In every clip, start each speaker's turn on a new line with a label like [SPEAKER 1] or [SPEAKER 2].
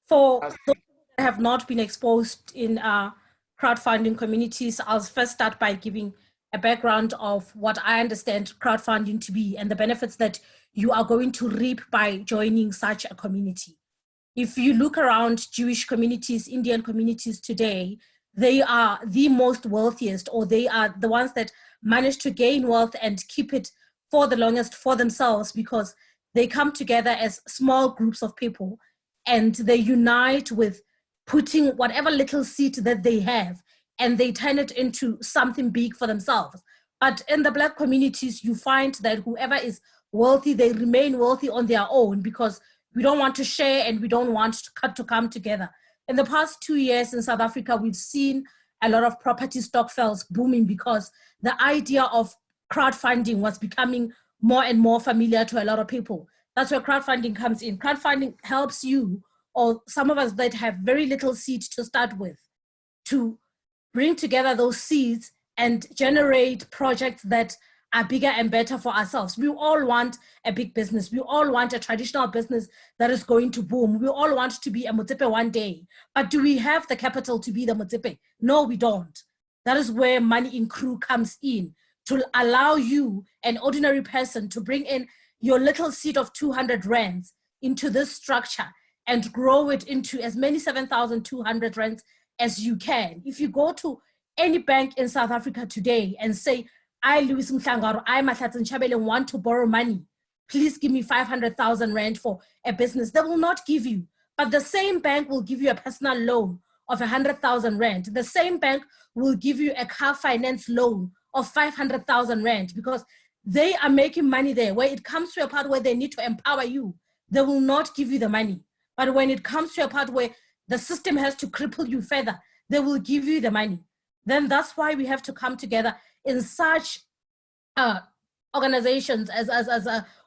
[SPEAKER 1] For those that have not been exposed in crowdfunding communities, I'll first start by giving a background of what I understand crowdfunding to be and the benefits that you are going to reap by joining such a community. If you look around Jewish communities, Indian communities today, they are the most wealthiest, or they are the ones that manage to gain wealth and keep it for the longest for themselves, because they come together as small groups of people and they unite with putting whatever little seed that they have and they turn it into something big for themselves. But in the Black communities, you find that whoever is wealthy, they remain wealthy on their own because we don't want to share and we don't want to come together. In the past 2 years in South Africa, we've seen a lot of property stokvels booming because the idea of crowdfunding was becoming more and more familiar to a lot of people. That's where crowdfunding comes in. Crowdfunding helps you, or some of us that have very little seed to start with, to bring together those seeds and generate projects that are bigger and better for ourselves. We all want a big business. We all want a traditional business that is going to boom. We all want to be a Motsepe one day. But do we have the capital to be the Motsepe? No, we don't. That is where Money in Crew comes in, to allow you, an ordinary person, to bring in your little seed of 200 rands into this structure and grow it into as many 7,200 rands as you can. If you go to any bank in South Africa today and say, I, Louis Mhlangaro, I, Mahlatsi Chabele, want to borrow money, please give me 500,000 rand for a business, they will not give you. But the same bank will give you a personal loan of 100,000 rand. The same bank will give you a car finance loan of 500,000 rand, because they are making money there. Where it comes to a part where they need to empower you, they will not give you the money. But when it comes to a part where the system has to cripple you further, they will give you the money. Then that's why we have to come together in such organizations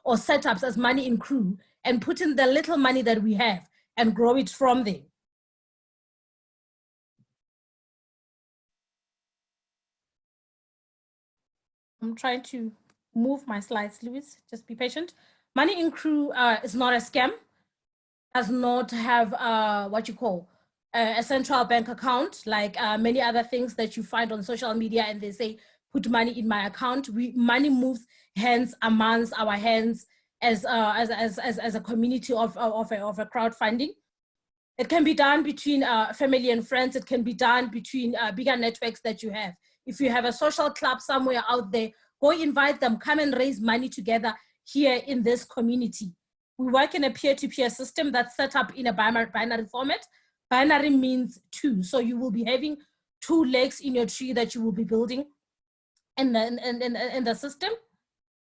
[SPEAKER 1] or setups as Money in Crew, and put in the little money that we have and grow it from there. I'm trying to move my slides, Louis, just be patient. Money in Crew is not a scam, does not have what you call a central bank account like many other things that you find on social media, and they say, put money in my account. Money moves hands amongst our hands as a community of a crowdfunding. It can be done between family and friends. It can be done between bigger networks that you have. If you have a social club somewhere out there, go invite them, come and raise money together here in this community. We work in a peer-to-peer system that's set up in a binary format. Binary means two, so you will be having two legs in your tree that you will be building in the system.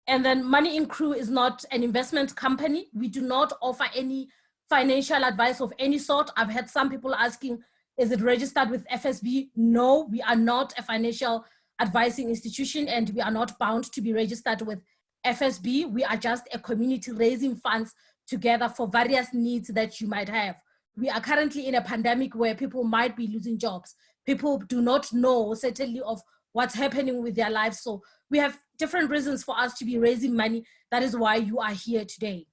[SPEAKER 1] And then Money in Crew is not an investment company. We do not offer any financial advice of any sort. I've had some people asking, is it registered with FSB? No, we are not a financial advising institution, and we are not bound to be registered with FSB. We are just a community raising funds together for various needs that you might have. We are currently in a pandemic where people might be losing jobs. People do not know certainly of what's happening with their lives. So we have different reasons for us to be raising money. That is why you are here today.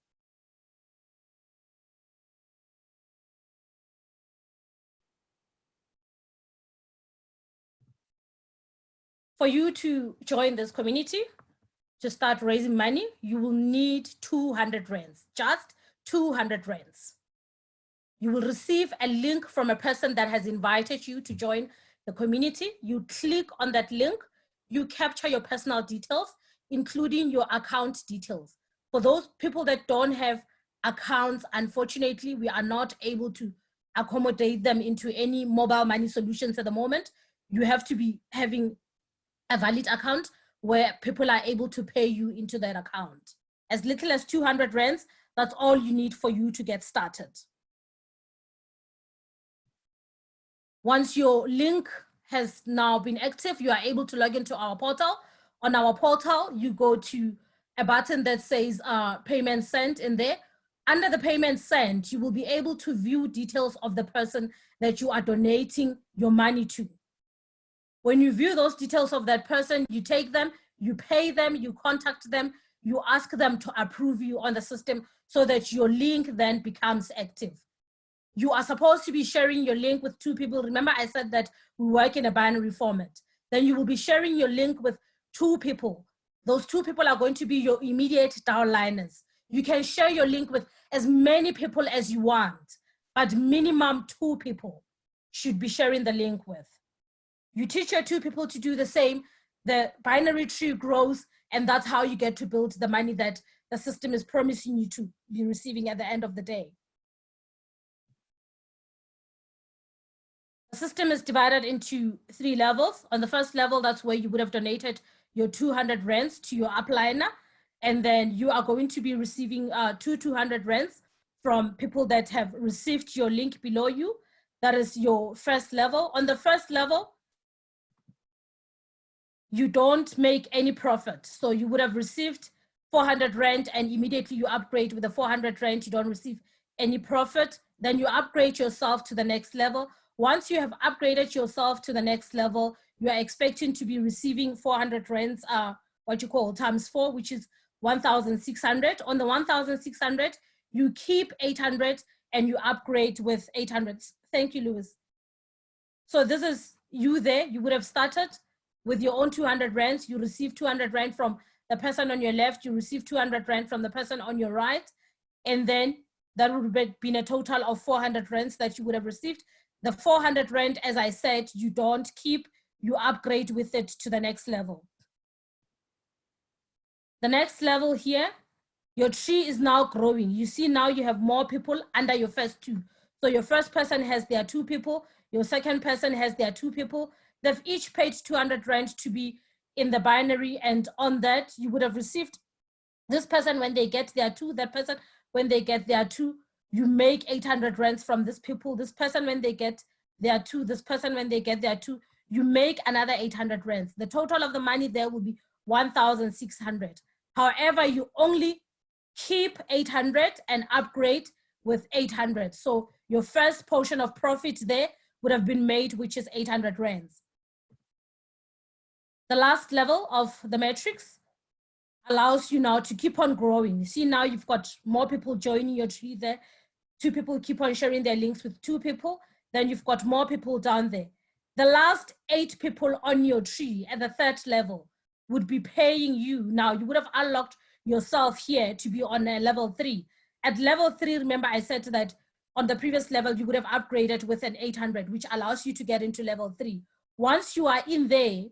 [SPEAKER 1] For you to join this community, to start raising money, you will need 200 rands, just 200 rands. You will receive a link from a person that has invited you to join the community. You click on that link, you capture your personal details, including your account details. For those people that don't have accounts, unfortunately, we are not able to accommodate them into any mobile money solutions at the moment. You have to be having a valid account where people are able to pay you into that account. As little as 200 rands, that's all you need for you to get started. Once your link has now been active, you are able to log into our portal. On our portal, you go to a button that says payment sent in there. Under the payment sent, you will be able to view details of the person that you are donating your money to. When you view those details of that person, you take them, you pay them, you contact them, you ask them to approve you on the system so that your link then becomes active. you are supposed to be sharing your link with 2 people. Remember, I said that we work in a binary format. Then you will be sharing your link with 2 people. Those 2 people are going to be your immediate downliners. You can share your link with as many people as you want, but minimum 2 people should be sharing the link with. You teach your 2 people to do the same, the binary tree grows, and that's how you get to build the money that the system is promising you to be receiving at the end of the day. The system is divided into 3 levels. On the first level, that's where you would have donated your 200 rands to your upliner, and then you are going to be receiving 200 rands from people that have received your link below you. That is your first level. On the first level, you don't make any profit. So you would have received 400 rand and immediately you upgrade with the 400 rand, you don't receive any profit. Then you upgrade yourself to the next level. Once you have upgraded yourself to the next level, you are expecting to be receiving 400 rands, what you call times 4, which is 1,600. On the 1,600, you keep 800 and you upgrade with 800. Thank you, Lewis. So this is you there. You would have started with your own 200 rands. You receive 200 rand from the person on your left. You receive 200 rand from the person on your right. And then that would have been a total of 400 rands that you would have received. The 400 rand, as I said, you don't keep, you upgrade with it to the next level. The next level here, your tree is now growing. You see now you have more people under your first 2. So your first person has their 2 people. Your second person has their 2 people. They've each paid 200 rand to be in the binary. And on that, you would have received this person when they get their 2, that person when they get their 2, you make 800 rands from this people. This person when they get their 2, this person when they get their 2, you make another 800 rands. The total of the money there will be 1,600. However, you only keep 800 and upgrade with 800. So your first portion of profit there would have been made, which is 800 rands. The last level of the matrix allows you now to keep on growing. You see now you've got more people joining your tree there. 2 people keep on sharing their links with 2 people. Then you've got more people down there. The last 8 people on your tree at the 3rd level would be paying you. Now you would have unlocked yourself here to be on a level 3. At level 3, remember I said that on the previous level, you would have upgraded with an 800, which allows you to get into level 3. Once you are in there,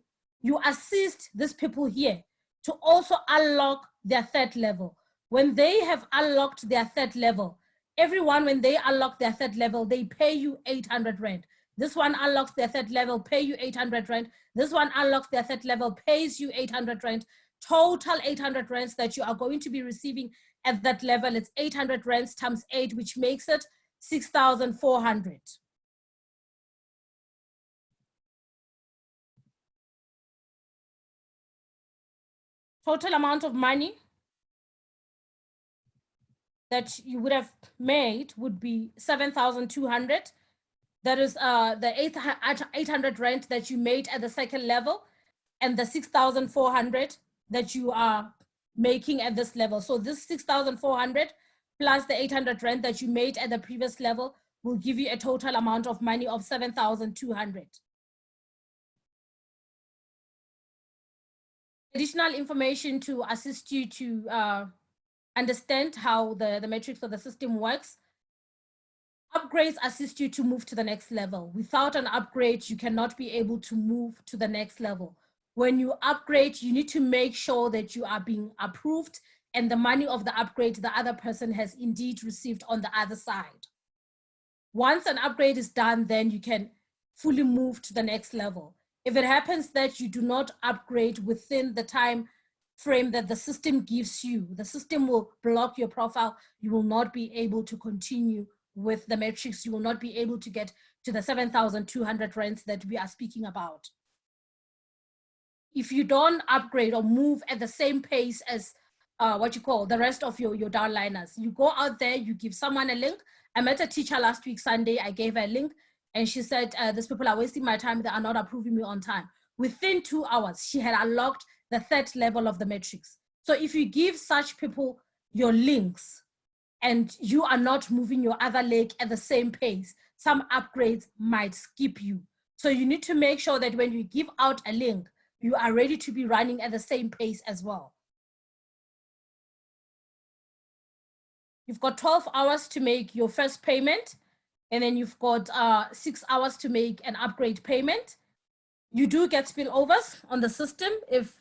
[SPEAKER 1] you assist these people here to also unlock their 3rd level. When they have unlocked their 3rd level, everyone, when they unlock their 3rd level, they pay you 800 rand. This one unlocks their 3rd level, pay you 800 rand. This one unlocks their 3rd level, pays you 800 rand. Total 800 rands that you are going to be receiving at that level. It's 800 rands times 8, which makes it 6,400. Total amount of money that you would have made would be 7,200. That is the 800 rand that you made at the 2nd level and the 6,400 that you are making at this level. So this 6,400 plus the 800 rand that you made at the previous level will give you a total amount of money of 7,200. Additional information to assist you to understand how the matrix of the system works. Upgrades assist you to move to the next level. Without an upgrade, you cannot be able to move to the next level. When you upgrade, you need to make sure that you are being approved and the money of the upgrade the other person has indeed received on the other side. Once an upgrade is done, then you can fully move to the next level. If it happens that you do not upgrade within the time frame that the system gives you, the system will block your profile. You will not be able to continue with the matrix. You will not be able to get to the 7,200 rands that we are speaking about. If you don't upgrade or move at the same pace as the rest of your downliners, you go out there, you give someone a link. I met a teacher last week, Sunday, I gave her a link and she said, these people are wasting my time, they are not approving me on time. Within 2 hours, she had unlocked the 3rd level of the matrix. So if you give such people your links, and you are not moving your other leg at the same pace, some upgrades might skip you. So you need to make sure that when you give out a link, you are ready to be running at the same pace as well. You've got 12 hours to make your first payment, and then you've got 6 hours to make an upgrade payment. You do get spillovers on the system. If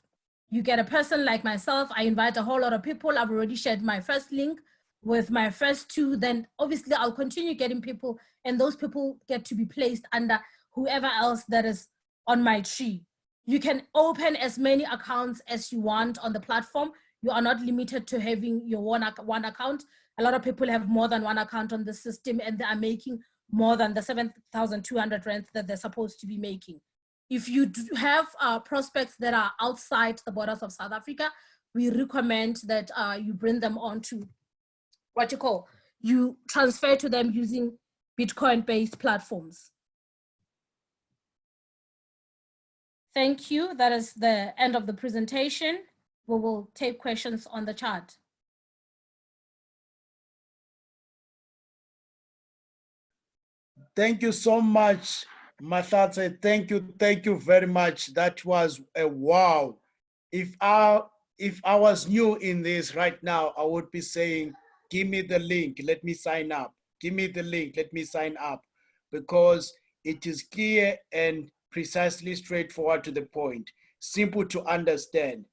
[SPEAKER 1] you get a person like myself, I invite a whole lot of people. I've already shared my first link with my first 2, then obviously I'll continue getting people, and those people get to be placed under whoever else that is on my tree. You can open as many accounts as you want on the platform. You are not limited to having your one account. A lot of people have more than one account on the system, and they are making more than the 7,200 rand that they're supposed to be making. If you do have prospects that are outside the borders of South Africa, we recommend that you bring them onto you transfer to them using Bitcoin-based platforms. Thank you. That is the end of the presentation. We will take questions on the chat.
[SPEAKER 2] Thank you so much, Mathatse. Thank you very much. That was a wow. If I was new in this right now, I would be saying, give me the link, let me sign up. Give me the link, let me sign up. Because it is clear and precisely straightforward to the point, simple to understand.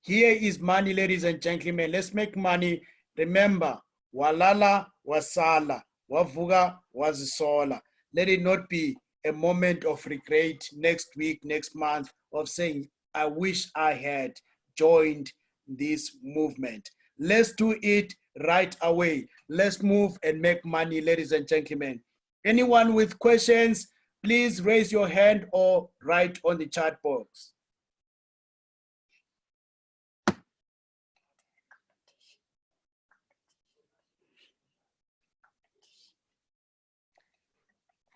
[SPEAKER 2] Here is money, ladies and gentlemen. Let's make money. Remember, walala wasala, wavuga wazisola. Let it not be a moment of regret next week, next month, of saying, I wish I had joined this movement. Let's do it right away. Let's move and make money, ladies and gentlemen. Anyone with questions, please raise your hand or write on the chat box.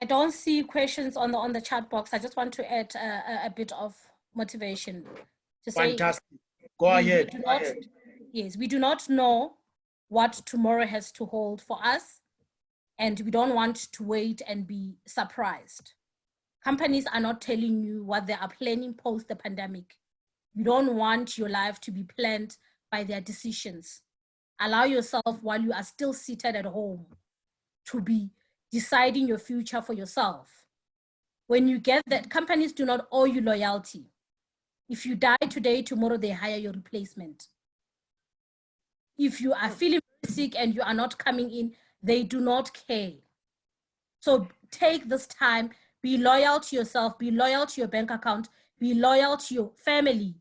[SPEAKER 1] I don't see questions on the chat box. I just want to add a bit of motivation to say,
[SPEAKER 2] fantastic. Go ahead.
[SPEAKER 1] Yes, we do not know what tomorrow has to hold for us, and we don't want to wait and be surprised. Companies are not telling you what they are planning post the pandemic. You don't want your life to be planned by their decisions. Allow yourself, while you are still seated at home, to be deciding your future for yourself. When you get that, companies do not owe you loyalty. If you die today, tomorrow they hire your replacement. If you are feeling sick and you are not coming in, they do not care. So take this time, be loyal to yourself, be loyal to your bank account, be loyal to your family,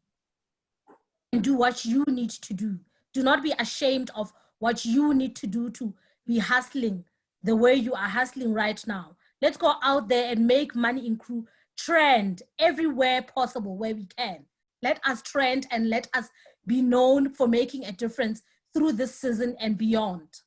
[SPEAKER 1] and do what you need to do. Do not be ashamed of what you need to do to be hustling the way you are hustling right now. Let's go out there and make money in crew, trend everywhere possible where we can. Let us trend and let us be known for making a difference through this season and beyond.